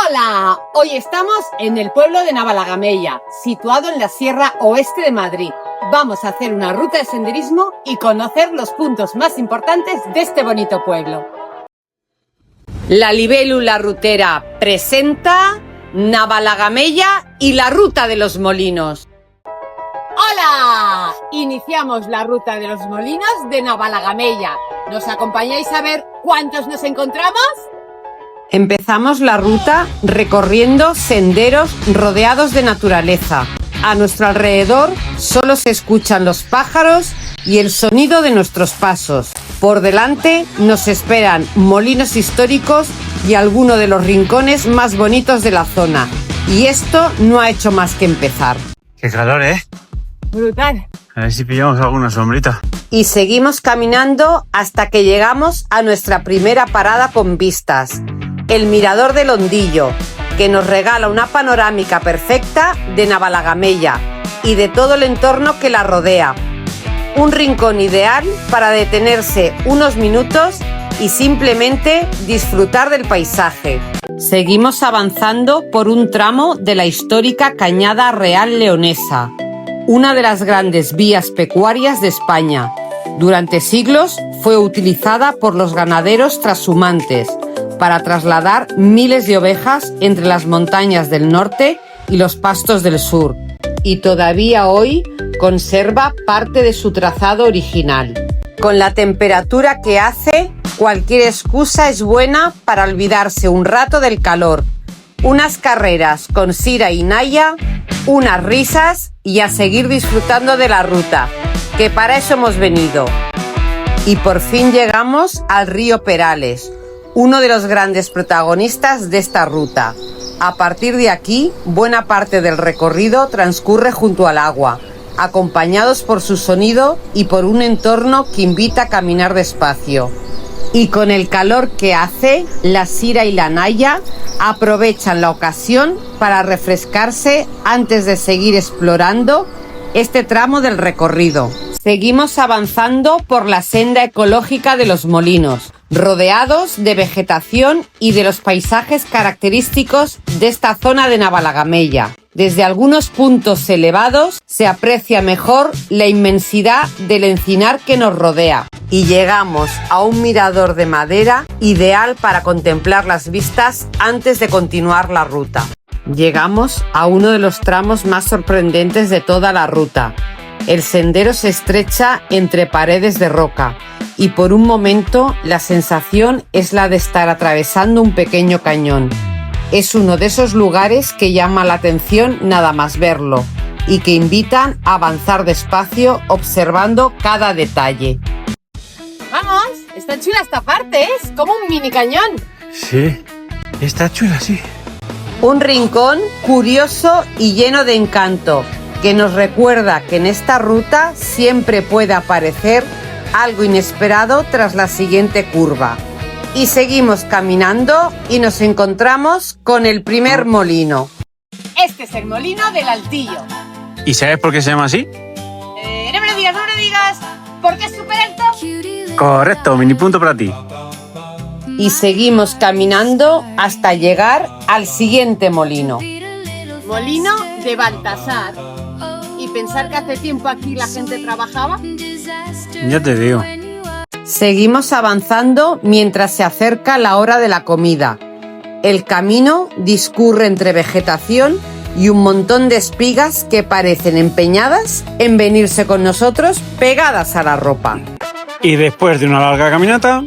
Hola, hoy estamos en el pueblo de Navalagamella, situado en la Sierra Oeste de Madrid. Vamos a hacer una ruta de senderismo y conocer los puntos más importantes de este bonito pueblo. La Libélula Rutera presenta Navalagamella y la Ruta de los Molinos. ¡Hola! Iniciamos la Ruta de los Molinos de Navalagamella. ¿Nos acompañáis a ver cuántos nos encontramos? Empezamos la ruta recorriendo senderos rodeados de naturaleza. A nuestro alrededor solo se escuchan los pájaros y el sonido de nuestros pasos. Por delante nos esperan molinos históricos y algunos de los rincones más bonitos de la zona. Y esto no ha hecho más que empezar. ¡Qué calor, Brutal. A ver si pillamos alguna sombrita. Y seguimos caminando hasta que llegamos a nuestra primera parada con vistas. El Mirador del Hondillo, que nos regala una panorámica perfecta de Navalagamella y de todo el entorno que la rodea. Un rincón ideal para detenerse unos minutos y simplemente disfrutar del paisaje. Seguimos avanzando por un tramo de la histórica Cañada Real Leonesa, una de las grandes vías pecuarias de España. Durante siglos fue utilizada por los ganaderos trashumantes para trasladar miles de ovejas entre las montañas del norte y los pastos del sur, y todavía hoy conserva parte de su trazado original. Con la temperatura que hace, cualquier excusa es buena para olvidarse un rato del calor. Unas carreras con Sira y Naya, unas risas y a seguir disfrutando de la ruta, que para eso hemos venido. Y por fin llegamos al río Perales, uno de los grandes protagonistas de esta ruta. A partir de aquí, buena parte del recorrido transcurre junto al agua, acompañados por su sonido y por un entorno que invita a caminar despacio. Y con el calor que hace, la Sira y la Naya aprovechan la ocasión para refrescarse antes de seguir explorando este tramo del recorrido. Seguimos avanzando por la senda ecológica de los molinos, rodeados de vegetación y de los paisajes característicos de esta zona de Navalagamella. Desde algunos puntos elevados se aprecia mejor la inmensidad del encinar que nos rodea. Y llegamos a un mirador de madera ideal para contemplar las vistas antes de continuar la ruta. Llegamos a uno de los tramos más sorprendentes de toda la ruta. El sendero se estrecha entre paredes de roca y por un momento la sensación es la de estar atravesando un pequeño cañón. Es uno de esos lugares que llama la atención nada más verlo y que invitan a avanzar despacio observando cada detalle. ¡Vamos! Está chula esta parte, es como un mini cañón. Sí, está chula, sí. Un rincón curioso y lleno de encanto, que nos recuerda que en esta ruta siempre puede aparecer algo inesperado tras la siguiente curva. Y seguimos caminando y nos encontramos con el primer molino. Este es el molino del Altillo. ¿Y sabes por qué se llama así? No me lo digas, porque es súper alto. Correcto, mini punto para ti. Y seguimos caminando hasta llegar al siguiente molino. Molino de Baltasar. ¿Y pensar que hace tiempo aquí la gente trabajaba? Ya te digo. Seguimos avanzando mientras se acerca la hora de la comida. El camino discurre entre vegetación y un montón de espigas que parecen empeñadas en venirse con nosotros pegadas a la ropa. Y después de una larga caminata...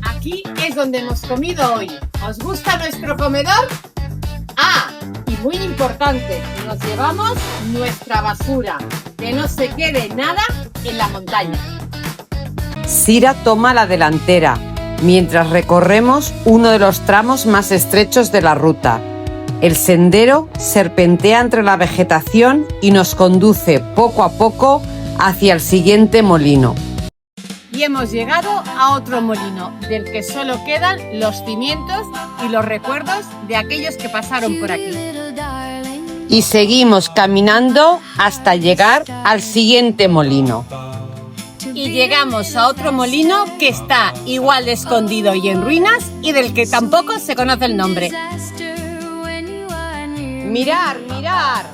Aquí es donde hemos comido hoy. ¿Os gusta nuestro comedor? Ah, y muy importante, nos llevamos nuestra basura, que no se quede nada en la montaña. Sira toma la delantera, mientras recorremos uno de los tramos más estrechos de la ruta. El sendero serpentea entre la vegetación y nos conduce poco a poco hacia el siguiente molino. Y hemos llegado a otro molino, del que solo quedan los cimientos y los recuerdos de aquellos que pasaron por aquí. Y seguimos caminando hasta llegar al siguiente molino. Y llegamos a otro molino que está igual de escondido y en ruinas y del que tampoco se conoce el nombre. Mirar, mirar.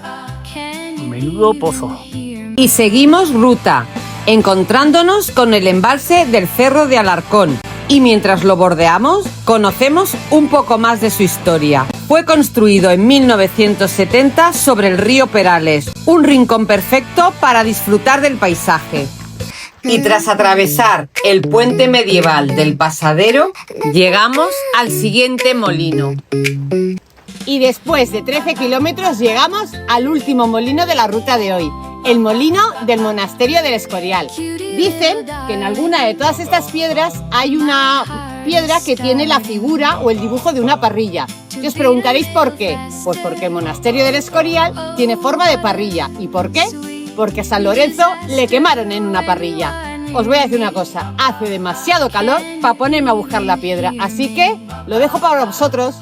Menudo pozo. Y seguimos ruta, encontrándonos con el embalse del Cerro de Alarcón. Y mientras lo bordeamos, conocemos un poco más de su historia. Fue construido en 1970 sobre el río Perales, un rincón perfecto para disfrutar del paisaje. Y tras atravesar el puente medieval del Pasadero, llegamos al siguiente molino. Y después de 13 kilómetros llegamos al último molino de la ruta de hoy, el molino del Monasterio del Escorial. Dicen que en alguna de todas estas piedras hay una piedra que tiene la figura o el dibujo de una parrilla. Y os preguntaréis por qué. Pues porque el Monasterio del Escorial tiene forma de parrilla. ¿Y por qué? Porque a San Lorenzo le quemaron en una parrilla. Os voy a decir una cosa, hace demasiado calor para ponerme a buscar la piedra, así que lo dejo para vosotros.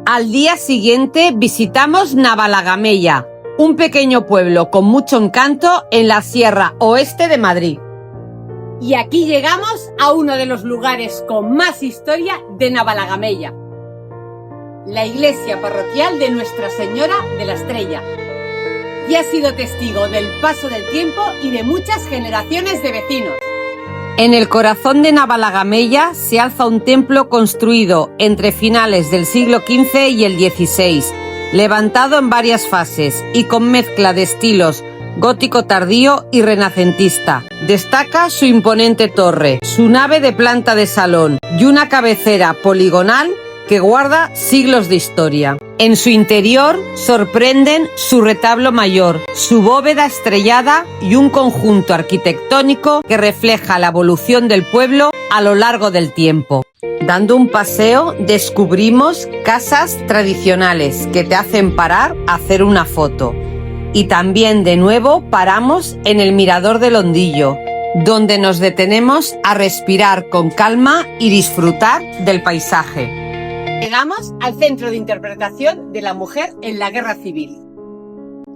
Al día siguiente visitamos Navalagameya, un pequeño pueblo con mucho encanto en la Sierra Oeste de Madrid. Y aquí llegamos a uno de los lugares con más historia de Navalagameya, la iglesia parroquial de Nuestra Señora de la Estrella. Y ha sido testigo del paso del tiempo y de muchas generaciones de vecinos. En el corazón de Navalagameya se alza un templo construido entre finales del siglo XV y el XVI, levantado en varias fases y con mezcla de estilos gótico tardío y renacentista. Destaca su imponente torre, su nave de planta de salón y una cabecera poligonal que guarda siglos de historia. En su interior sorprenden su retablo mayor, su bóveda estrellada y un conjunto arquitectónico que refleja la evolución del pueblo a lo largo del tiempo. Dando un paseo descubrimos casas tradicionales que te hacen parar a hacer una foto. Y también de nuevo paramos en el Mirador del Hondillo, donde nos detenemos a respirar con calma y disfrutar del paisaje. Llegamos al Centro de Interpretación de la Mujer en la Guerra Civil.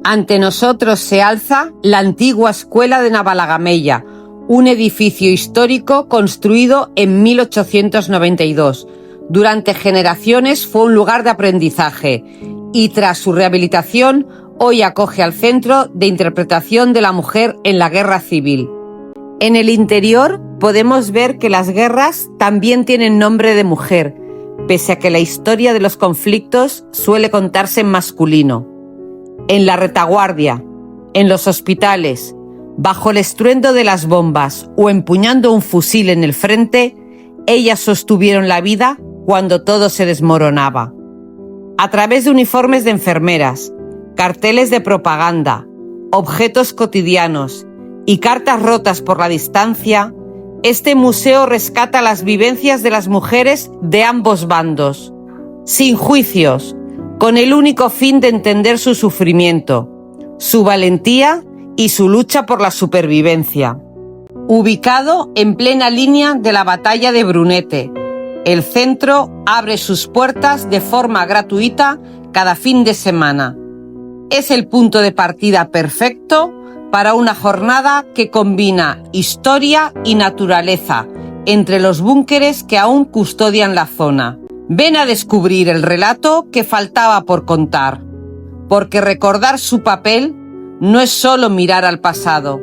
Ante nosotros se alza la antigua Escuela de Navalagameya, un edificio histórico construido en 1892. Durante generaciones fue un lugar de aprendizaje y tras su rehabilitación hoy acoge al Centro de Interpretación de la Mujer en la Guerra Civil. En el interior podemos ver que las guerras también tienen nombre de mujer, pese a que la historia de los conflictos suele contarse en masculino. En la retaguardia, en los hospitales, bajo el estruendo de las bombas o empuñando un fusil en el frente, ellas sostuvieron la vida cuando todo se desmoronaba. A través de uniformes de enfermeras, carteles de propaganda, objetos cotidianos y cartas rotas por la distancia, este museo rescata las vivencias de las mujeres de ambos bandos, sin juicios, con el único fin de entender su sufrimiento, su valentía y su lucha por la supervivencia. Ubicado en plena línea de la batalla de Brunete, el centro abre sus puertas de forma gratuita cada fin de semana. Es el punto de partida perfecto para una jornada que combina historia y naturaleza entre los búnkeres que aún custodian la zona. Ven a descubrir el relato que faltaba por contar, porque recordar su papel no es solo mirar al pasado,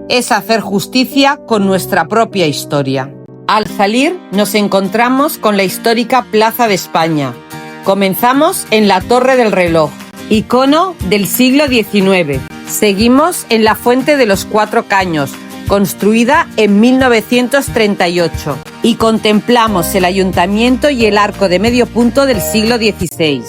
es hacer justicia con nuestra propia historia. Al salir nos encontramos con la histórica Plaza de España. Comenzamos en la Torre del Reloj, icono del siglo XIX. Seguimos en la Fuente de los Cuatro Caños, construida en 1938, y contemplamos el ayuntamiento y el arco de medio punto del siglo XVI.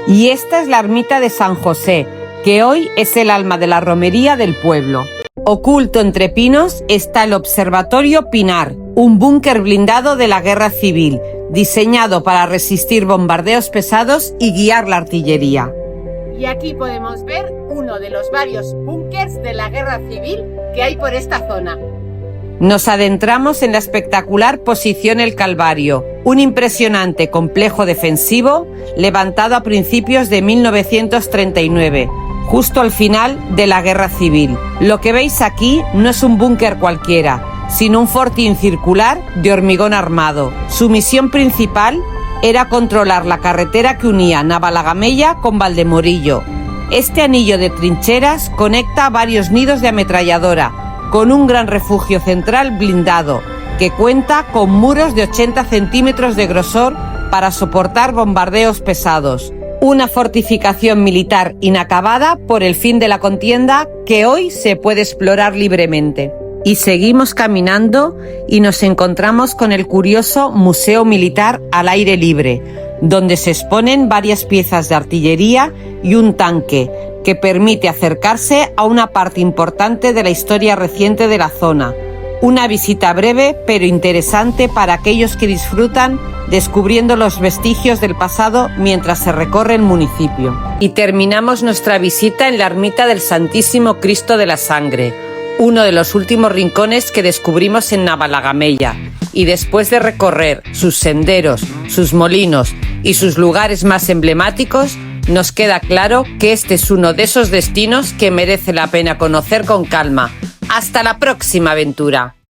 Y esta es la ermita de San José, que hoy es el alma de la romería del pueblo. Oculto entre pinos está el Observatorio Pinar, un búnker blindado de la Guerra Civil, diseñado para resistir bombardeos pesados y guiar la artillería. Y aquí podemos ver uno de los varios búnkers de la Guerra Civil que hay por esta zona. Nos adentramos en la espectacular posición El Calvario, un impresionante complejo defensivo levantado a principios de 1939, justo al final de la Guerra Civil. Lo que veis aquí no es un búnker cualquiera, sino un fortín circular de hormigón armado. Su misión principal era controlar la carretera que unía Navalagamella con Valdemorillo. Este anillo de trincheras conecta varios nidos de ametralladora, con un gran refugio central blindado, que cuenta con muros de 80 centímetros de grosor para soportar bombardeos pesados. Una fortificación militar inacabada por el fin de la contienda que hoy se puede explorar libremente. Y seguimos caminando y nos encontramos con el curioso Museo Militar al aire libre, donde se exponen varias piezas de artillería y un tanque que permite acercarse a una parte importante de la historia reciente de la zona. Una visita breve pero interesante para aquellos que disfrutan descubriendo los vestigios del pasado mientras se recorre el municipio. Y terminamos nuestra visita en la ermita del Santísimo Cristo de la Sangre, uno de los últimos rincones que descubrimos en Navalagamella. Y después de recorrer sus senderos, sus molinos y sus lugares más emblemáticos, nos queda claro que este es uno de esos destinos que merece la pena conocer con calma. ¡Hasta la próxima aventura!